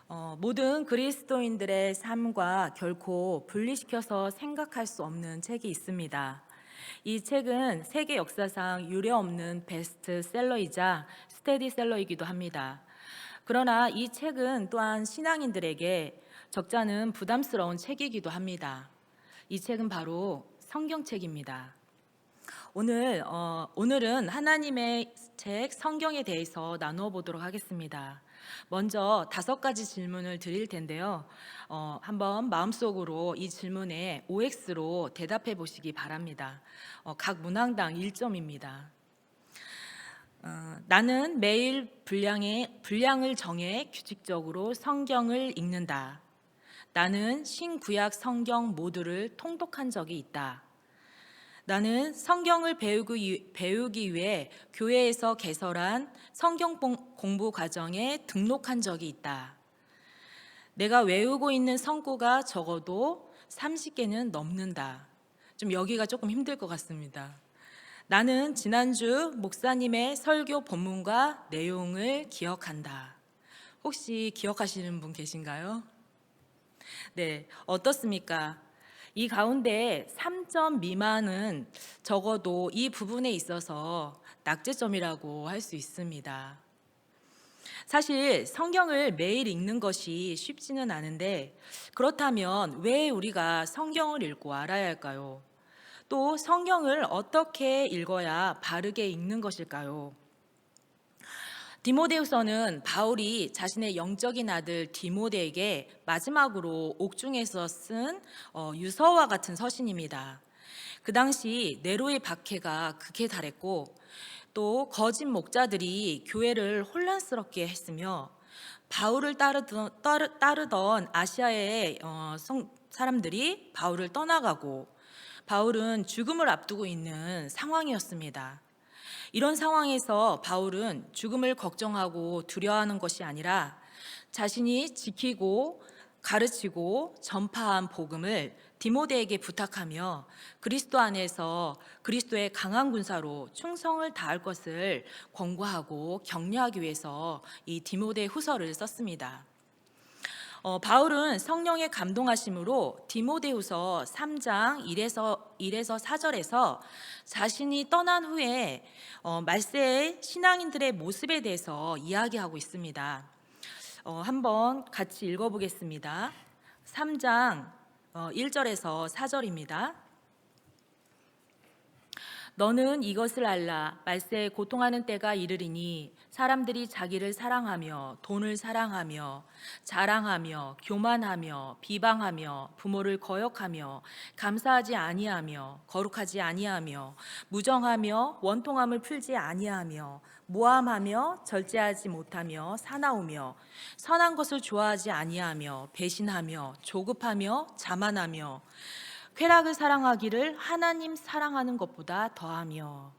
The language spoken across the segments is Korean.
모든 그리스도인들의 삶과 결코 분리시켜서 생각할 수 없는 책이 있습니다. 이 책은 세계 역사상 유례없는 베스트셀러이자 스테디셀러이기도 합니다. 그러나 이 책은 또한 신앙인들에게 적잖은 부담스러운 책이기도 합니다. 이 책은 바로 성경책입니다. 오늘은 하나님의 책 성경에 대해서 나누어 보도록 하겠습니다. 먼저 5가지 질문을 드릴 텐데요. 한번 마음속으로 이 질문에 OX로 대답해 보시기 바랍니다. 각 문항당 1점입니다. 나는 매일 분량을 정해 규칙적으로 성경을 읽는다. 나는 신구약 성경 모두를 통독한 적이 있다. 나는 성경을 배우기 위해 교회에서 개설한 성경 공부 과정에 등록한 적이 있다. 내가 외우고 있는 성구가 적어도 30개는 넘는다. 좀 여기가 조금 힘들 것 같습니다. 나는 지난주 목사님의 설교 본문과 내용을 기억한다. 혹시 기억하시는 분 계신가요? 네, 어떻습니까? 이 가운데 3점 미만은 적어도 이 부분에 있어서 낙제점이라고 할 수 있습니다. 사실 성경을 매일 읽는 것이 쉽지는 않은데, 그렇다면 왜 우리가 성경을 읽고 알아야 할까요? 또 성경을 어떻게 읽어야 바르게 읽는 것일까요? 디모데후서는 바울이 자신의 영적인 아들 디모데에게 마지막으로 옥중에서 쓴 유서와 같은 서신입니다. 그 당시 네로의 박해가 극에 달했고 또 거짓 목자들이 교회를 혼란스럽게 했으며 바울을 따르던 아시아의 사람들이 바울을 떠나가고 바울은 죽음을 앞두고 있는 상황이었습니다. 이런 상황에서 바울은 죽음을 걱정하고 두려워하는 것이 아니라 자신이 지키고 가르치고 전파한 복음을 디모데에게 부탁하며 그리스도 안에서 그리스도의 강한 군사로 충성을 다할 것을 권고하고 격려하기 위해서 이 디모데 후서를 썼습니다. 바울은 성령의 감동하심으로 디모데후서 3장 1에서 4절에서 자신이 떠난 후에 말세의 신앙인들의 모습에 대해서 이야기하고 있습니다. 한번 같이 읽어보겠습니다. 3장 1절에서 4절입니다. 너는 이것을 알라. 말세에 고통하는 때가 이르리니 사람들이 자기를 사랑하며 돈을 사랑하며 자랑하며 교만하며 비방하며 부모를 거역하며 감사하지 아니하며 거룩하지 아니하며 무정하며 원통함을 풀지 아니하며 모함하며 절제하지 못하며 사나우며 선한 것을 좋아하지 아니하며 배신하며 조급하며 자만하며 쾌락을 사랑하기를 하나님 사랑하는 것보다 더하며.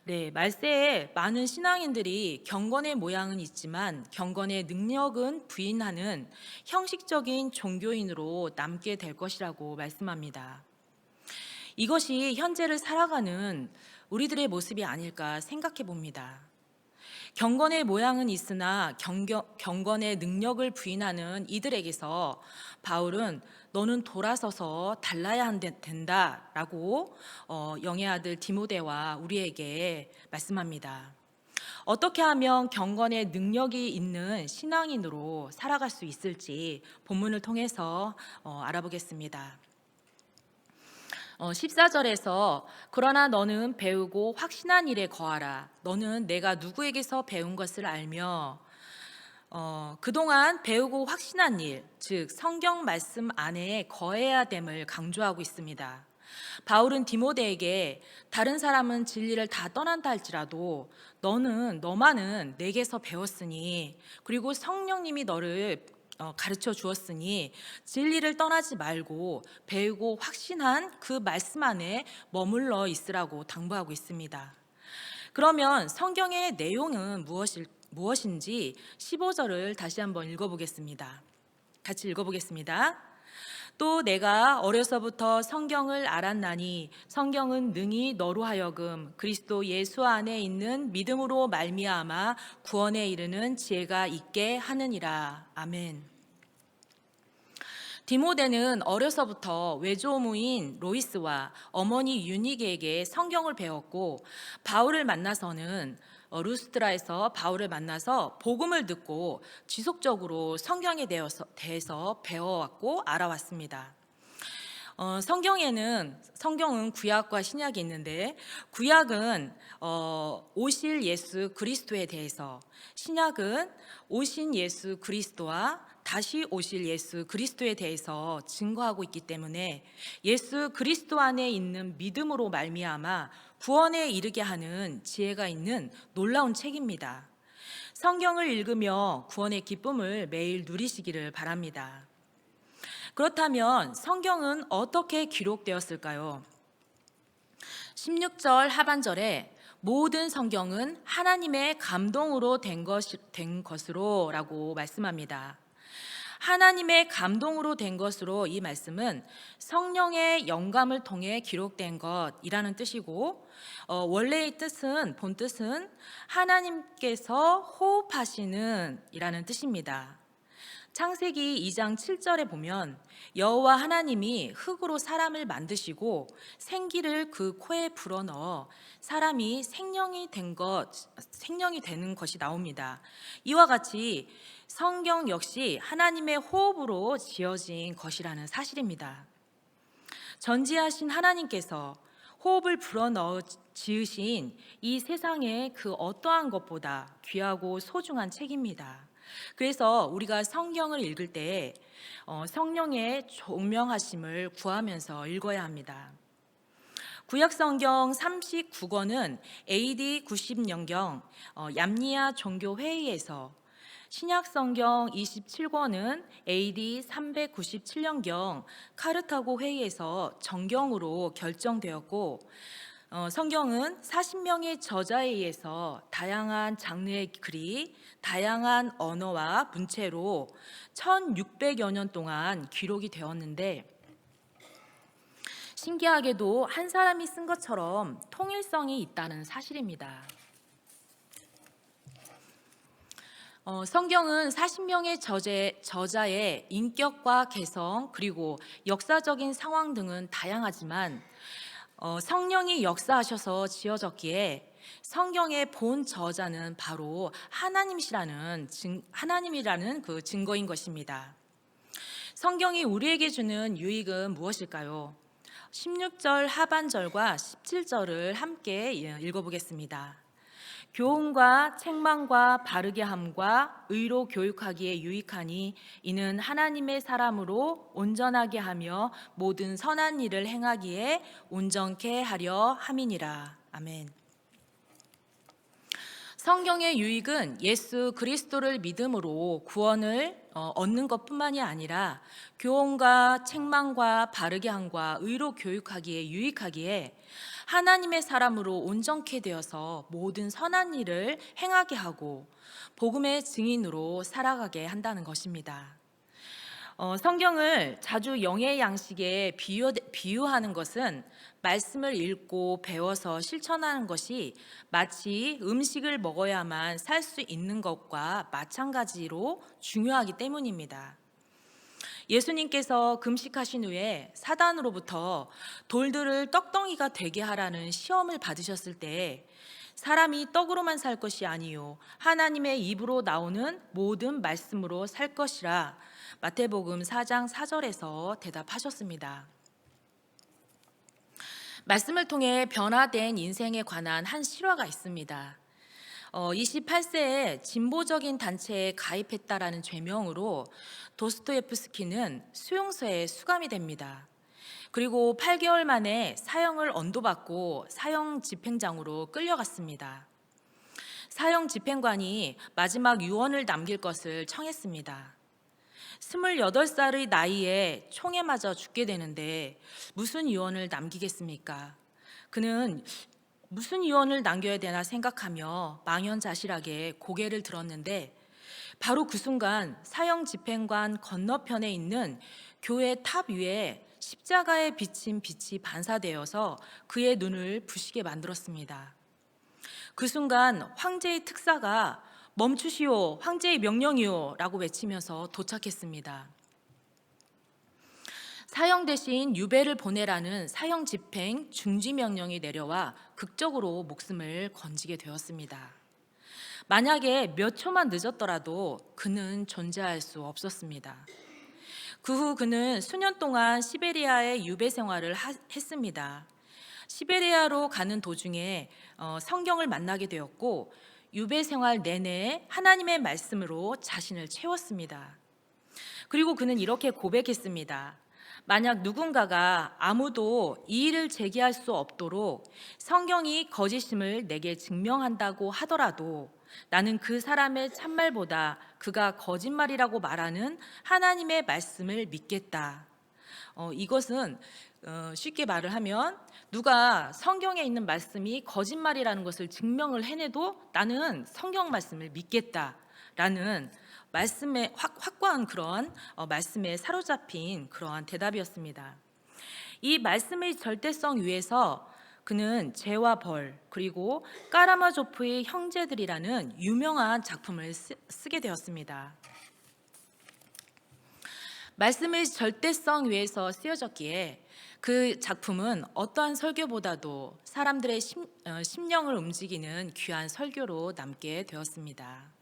네, 말세에 많은 신앙인들이 경건의 모양은 있지만 경건의 능력은 부인하는 형식적인 종교인으로 남게 될 것이라고 말씀합니다. 이것이 현재를 살아가는 우리들의 모습이 아닐까 생각해 봅니다. 경건의 모양은 있으나 경건의 능력을 부인하는 이들에게서 바울은 너는 돌아서서 달라야 된다라고 영의 아들 디모데와 우리에게 말씀합니다. 어떻게 하면 경건의 능력이 있는 신앙인으로 살아갈 수 있을지 본문을 통해서 알아보겠습니다. 14절에서 그러나 너는 배우고 확신한 일에 거하라. 너는 내가 누구에게서 배운 것을 알며 그동안 배우고 확신한 일, 즉 성경 말씀 안에 거해야 됨을 강조하고 있습니다. 바울은 디모데에게 다른 사람은 진리를 다 떠난다 할지라도 너만은 내게서 배웠으니 그리고 성령님이 너를 가르쳐 주었으니 진리를 떠나지 말고 배우고 확신한 그 말씀 안에 머물러 있으라고 당부하고 있습니다. 그러면 성경의 내용은 무엇인지 15절을 다시 한번 읽어보겠습니다. 같이 읽어보겠습니다. 또 내가 어려서부터 성경을 알았나니 성경은 능히 너로 하여금 그리스도 예수 안에 있는 믿음으로 말미암아 구원에 이르는 지혜가 있게 하느니라. 아멘. 디모데는 어려서부터 외조모인 로이스와 어머니 유니게에게 성경을 배웠고, 바울을 만나서는 루스드라에서 바울을 만나서 복음을 듣고 지속적으로 성경에 대해서 배워왔고 알아왔습니다. 성경은 구약과 신약이 있는데, 구약은 오실 예수 그리스도에 대해서, 신약은 오신 예수 그리스도와 다시 오실 예수 그리스도에 대해서 증거하고 있기 때문에 예수 그리스도 안에 있는 믿음으로 말미암아 구원에 이르게 하는 지혜가 있는 놀라운 책입니다. 성경을 읽으며 구원의 기쁨을 매일 누리시기를 바랍니다. 그렇다면 성경은 어떻게 기록되었을까요? 16절 하반절에 모든 성경은 하나님의 감동으로 된 것으로 라고 말씀합니다. 하나님의 감동으로 된 것으로, 이 말씀은 성령의 영감을 통해 기록된 것이라는 뜻이고, 원래의 본 뜻은 하나님께서 호흡하시는 이라는 뜻입니다. 창세기 2장 7절에 보면 여호와 하나님이 흙으로 사람을 만드시고 생기를 그 코에 불어넣어 사람이 생명이 되는 것이 나옵니다. 이와 같이 성경 역시 하나님의 호흡으로 지어진 것이라는 사실입니다. 전지하신 하나님께서 호흡을 불어넣어 지으신 이 세상의 그 어떠한 것보다 귀하고 소중한 책입니다. 그래서 우리가 성경을 읽을 때 성령의 총명하심을 구하면서 읽어야 합니다. 구약 성경 39권은 AD 90년경 얌니아 종교 회의에서, 신약 성경 27권은 AD 397년경 카르타고 회의에서 정경으로 결정되었고, 성경은 40명의 저자에 의해서 다양한 장르의 글이 다양한 언어와 문체로 1600여 년 동안 기록이 되었는데, 신기하게도 한 사람이 쓴 것처럼 통일성이 있다는 사실입니다. 성경은 40명의 저자의 인격과 개성, 그리고 역사적인 상황 등은 다양하지만 성령이 역사하셔서 지어졌기에 성경의 본 저자는 바로 하나님이라는 그 증거인 것입니다. 성경이 우리에게 주는 유익은 무엇일까요? 16절 하반절과 17절을 함께 읽어보겠습니다. 교훈과 책망과 바르게 함과 의로 교육하기에 유익하니 이는 하나님의 사람으로 온전하게 하며 모든 선한 일을 행하기에 온전케 하려 함이니라. 아멘. 성경의 유익은 예수 그리스도를 믿음으로 구원을 얻는 것뿐만이 아니라 교훈과 책망과 바르게 함과 의로 교육하기에 유익하기에 하나님의 사람으로 온전케 되어서 모든 선한 일을 행하게 하고 복음의 증인으로 살아가게 한다는 것입니다. 성경을 자주 영의 양식에 비유하는 것은 말씀을 읽고 배워서 실천하는 것이 마치 음식을 먹어야만 살 수 있는 것과 마찬가지로 중요하기 때문입니다. 예수님께서 금식하신 후에 사단으로부터 돌들을 떡덩이가 되게 하라는 시험을 받으셨을 때, 사람이 떡으로만 살 것이 아니요 하나님의 입으로 나오는 모든 말씀으로 살 것이라 마태복음 4장 4절에서 대답하셨습니다. 말씀을 통해 변화된 인생에 관한 한 실화가 있습니다. 28세에 진보적인 단체에 가입했다라는 죄명으로 도스토옙스키는 수용소에 수감이 됩니다. 그리고 8개월 만에 사형을 언도받고 사형 집행장으로 끌려갔습니다. 사형 집행관이 마지막 유언을 남길 것을 청했습니다. 28살의 나이에 총에 맞아 죽게 되는데 무슨 유언을 남기겠습니까? 그는 무슨 유언을 남겨야 되나 생각하며 망연자실하게 고개를 들었는데, 바로 그 순간 사형 집행관 건너편에 있는 교회 탑 위에 십자가에 비친 빛이 반사되어서 그의 눈을 부시게 만들었습니다. 그 순간 황제의 특사가 멈추시오, 황제의 명령이오 라고 외치면서 도착했습니다. 사형 대신 유배를 보내라는 사형 집행 중지 명령이 내려와 극적으로 목숨을 건지게 되었습니다. 만약에 몇 초만 늦었더라도 그는 존재할 수 없었습니다. 그 후 그는 수년 동안 시베리아의 유배 생활을 했습니다. 시베리아로 가는 도중에 성경을 만나게 되었고 유배 생활 내내 하나님의 말씀으로 자신을 채웠습니다. 그리고 그는 이렇게 고백했습니다. 만약 누군가가 아무도 이의를 제기할 수 없도록 성경이 거짓임을 내게 증명한다고 하더라도 나는 그 사람의 참말보다 그가 거짓말이라고 말하는 하나님의 말씀을 믿겠다. 이것은 쉽게 말을 하면 누가 성경에 있는 말씀이 거짓말이라는 것을 증명을 해내도 나는 성경 말씀을 믿겠다라는 말씀에 확고한 그런 말씀에 사로잡힌 그러한 대답이었습니다. 이 말씀의 절대성 위에서 그는 죄와 벌 그리고 까라마조프의 형제들이라는 유명한 작품을 쓰게 되었습니다. 말씀의 절대성 위에서 쓰여졌기에 그 작품은 어떠한 설교보다도 사람들의 심령을 움직이는 귀한 설교로 남게 되었습니다.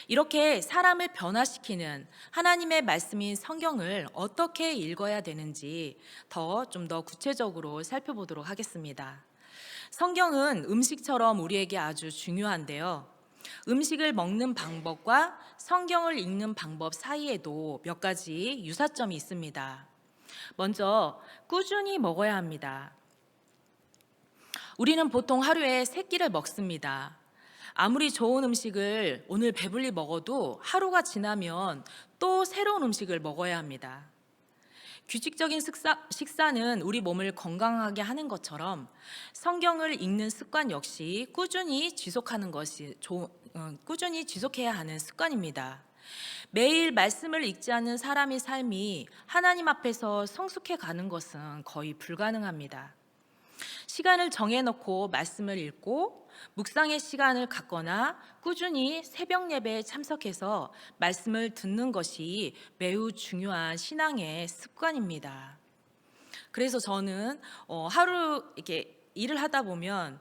이렇게 사람을 변화시키는 하나님의 말씀인 성경을 어떻게 읽어야 되는지 좀 더 구체적으로 살펴보도록 하겠습니다. 성경은 음식처럼 우리에게 아주 중요한데요. 음식을 먹는 방법과 성경을 읽는 방법 사이에도 몇 가지 유사점이 있습니다. 먼저 꾸준히 먹어야 합니다. 우리는 보통 하루에 3끼를 먹습니다. 아무리 좋은 음식을 오늘 배불리 먹어도 하루가 지나면 또 새로운 음식을 먹어야 합니다. 규칙적인 식사는 우리 몸을 건강하게 하는 것처럼 성경을 읽는 습관 역시 꾸준히 지속해야 하는 습관입니다. 매일 말씀을 읽지 않는 사람의 삶이 하나님 앞에서 성숙해 가는 것은 거의 불가능합니다. 시간을 정해놓고 말씀을 읽고 묵상의 시간을 갖거나 꾸준히 새벽 예배에 참석해서 말씀을 듣는 것이 매우 중요한 신앙의 습관입니다. 그래서 저는 하루 이렇게 일을 하다 보면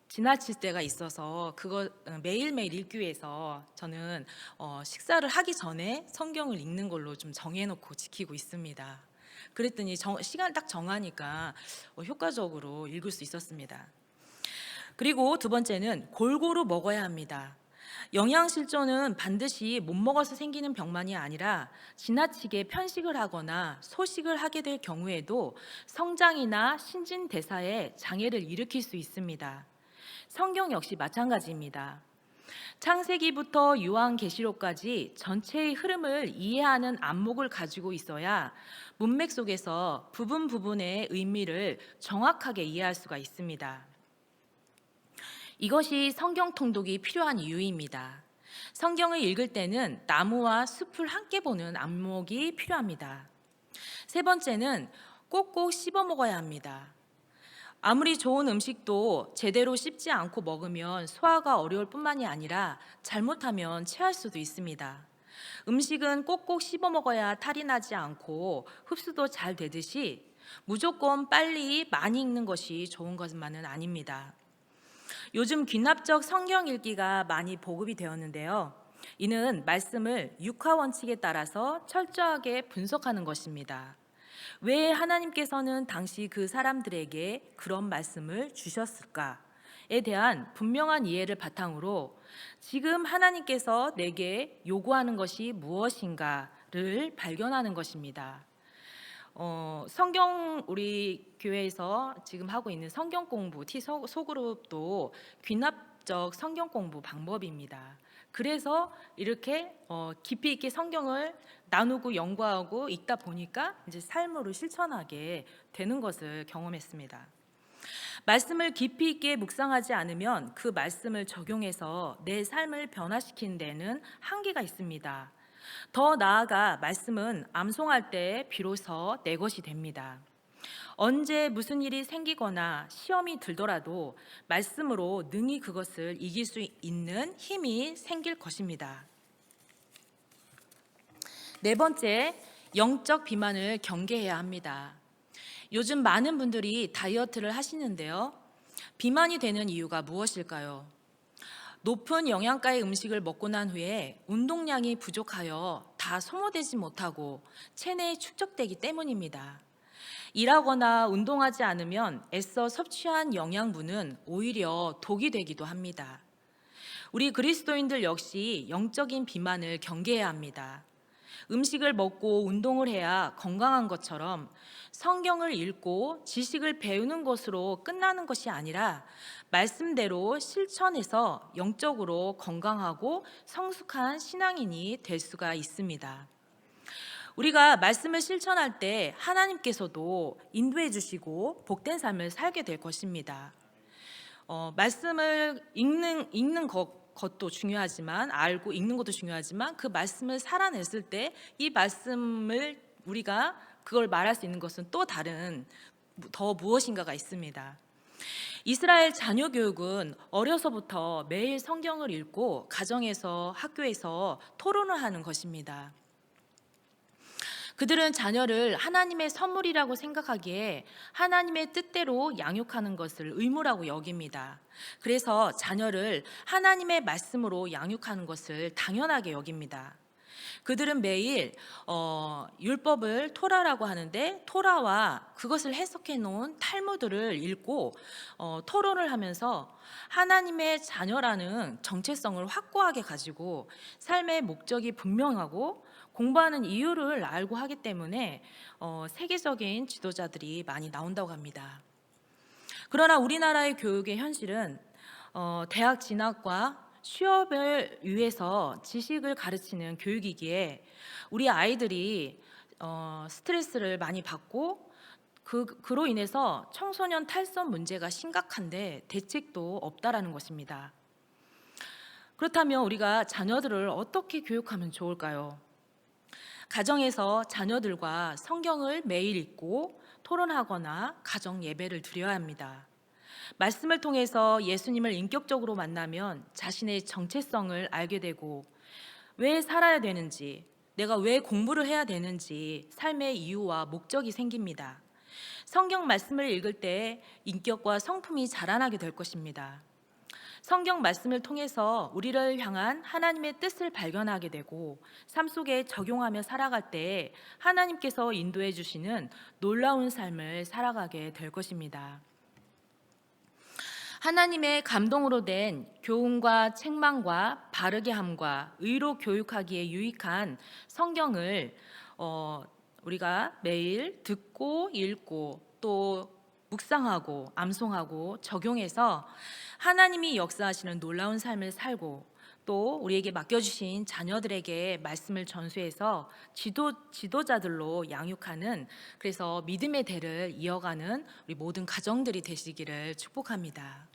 지나칠 때가 있어서 그거 매일매일 읽기 위해서 저는 식사를 하기 전에 성경을 읽는 걸로 좀 정해놓고 지키고 있습니다. 그랬더니 시간 딱 정하니까 효과적으로 읽을 수 있었습니다. 그리고 두 번째는 골고루 먹어야 합니다. 영양실조는 반드시 못 먹어서 생기는 병만이 아니라 지나치게 편식을 하거나 소식을 하게 될 경우에도 성장이나 신진대사에 장애를 일으킬 수 있습니다. 성경 역시 마찬가지입니다. 창세기부터 요한계시록까지 전체의 흐름을 이해하는 안목을 가지고 있어야 문맥 속에서 부분의 의미를 정확하게 이해할 수가 있습니다. 이것이 성경 통독이 필요한 이유입니다. 성경을 읽을 때는 나무와 숲을 함께 보는 안목이 필요합니다. 세 번째는 꼭꼭 씹어 먹어야 합니다. 아무리 좋은 음식도 제대로 씹지 않고 먹으면 소화가 어려울 뿐만이 아니라 잘못하면 체할 수도 있습니다. 음식은 꼭꼭 씹어 먹어야 탈이 나지 않고 흡수도 잘 되듯이 무조건 빨리 많이 읽는 것이 좋은 것만은 아닙니다. 요즘 귀납적 성경 읽기가 많이 보급이 되었는데요. 이는 말씀을 육하 원칙에 따라서 철저하게 분석하는 것입니다. 왜 하나님께서는 당시 그 사람들에게 그런 말씀을 주셨을까에 대한 분명한 이해를 바탕으로 지금 하나님께서 내게 요구하는 것이 무엇인가를 발견하는 것입니다. 우리 교회에서 지금 하고 있는 성경 공부 소그룹도 귀납적 성경 공부 방법입니다. 그래서 이렇게 깊이 있게 성경을 나누고 연구하고 읽다 보니까 이제 삶으로 실천하게 되는 것을 경험했습니다. 말씀을 깊이 있게 묵상하지 않으면 그 말씀을 적용해서 내 삶을 변화시키는 데는 한계가 있습니다. 더 나아가 말씀은 암송할 때 비로소 내 것이 됩니다. 언제 무슨 일이 생기거나 시험이 들더라도 말씀으로 능히 그것을 이길 수 있는 힘이 생길 것입니다. 네 번째, 영적 비만을 경계해야 합니다. 요즘 많은 분들이 다이어트를 하시는데요. 비만이 되는 이유가 무엇일까요? 높은 영양가의 음식을 먹고 난 후에 운동량이 부족하여 다 소모되지 못하고 체내에 축적되기 때문입니다. 일하거나 운동하지 않으면 애써 섭취한 영양분은 오히려 독이 되기도 합니다. 우리 그리스도인들 역시 영적인 비만을 경계해야 합니다. 음식을 먹고 운동을 해야 건강한 것처럼 성경을 읽고 지식을 배우는 것으로 끝나는 것이 아니라 말씀대로 실천해서 영적으로 건강하고 성숙한 신앙인이 될 수가 있습니다. 우리가 말씀을 실천할 때 하나님께서도 인도해 주시고 복된 삶을 살게 될 것입니다. 말씀을 읽는 것도 중요하지만, 알고 읽는 것도 중요하지만, 그 말씀을 살아냈을 때 이 말씀을 우리가 그걸 말할 수 있는 것은 또 다른 더 무엇인가가 있습니다. 이스라엘 자녀 교육은 어려서부터 매일 성경을 읽고 가정에서 학교에서 토론을 하는 것입니다. 그들은 자녀를 하나님의 선물이라고 생각하기에 하나님의 뜻대로 양육하는 것을 의무라고 여깁니다. 그래서 자녀를 하나님의 말씀으로 양육하는 것을 당연하게 여깁니다. 그들은 매일 율법을 토라라고 하는데 토라와 그것을 해석해 놓은 탈무드를 읽고 토론을 하면서 하나님의 자녀라는 정체성을 확고하게 가지고 삶의 목적이 분명하고 공부하는 이유를 알고 하기 때문에 세계적인 지도자들이 많이 나온다고 합니다. 그러나 우리나라의 교육의 현실은 대학 진학과 취업을 위해서 지식을 가르치는 교육이기에 우리 아이들이 스트레스를 많이 받고 그로 인해서 청소년 탈선 문제가 심각한데 대책도 없다라는 것입니다. 그렇다면 우리가 자녀들을 어떻게 교육하면 좋을까요? 가정에서 자녀들과 성경을 매일 읽고 토론하거나 가정 예배를 드려야 합니다. 말씀을 통해서 예수님을 인격적으로 만나면 자신의 정체성을 알게 되고 왜 살아야 되는지, 내가 왜 공부를 해야 되는지 삶의 이유와 목적이 생깁니다. 성경 말씀을 읽을 때 인격과 성품이 자라나게 될 것입니다. 성경 말씀을 통해서 우리를 향한 하나님의 뜻을 발견하게 되고 삶 속에 적용하며 살아갈 때 하나님께서 인도해 주시는 놀라운 삶을 살아가게 될 것입니다. 하나님의 감동으로 된 교훈과 책망과 바르게 함과 의로 교육하기에 유익한 성경을 우리가 매일 듣고 읽고 또 묵상하고 암송하고 적용해서 하나님이 역사하시는 놀라운 삶을 살고 또 우리에게 맡겨주신 자녀들에게 말씀을 전수해서 지도자들로 양육하는, 그래서 믿음의 대를 이어가는 우리 모든 가정들이 되시기를 축복합니다.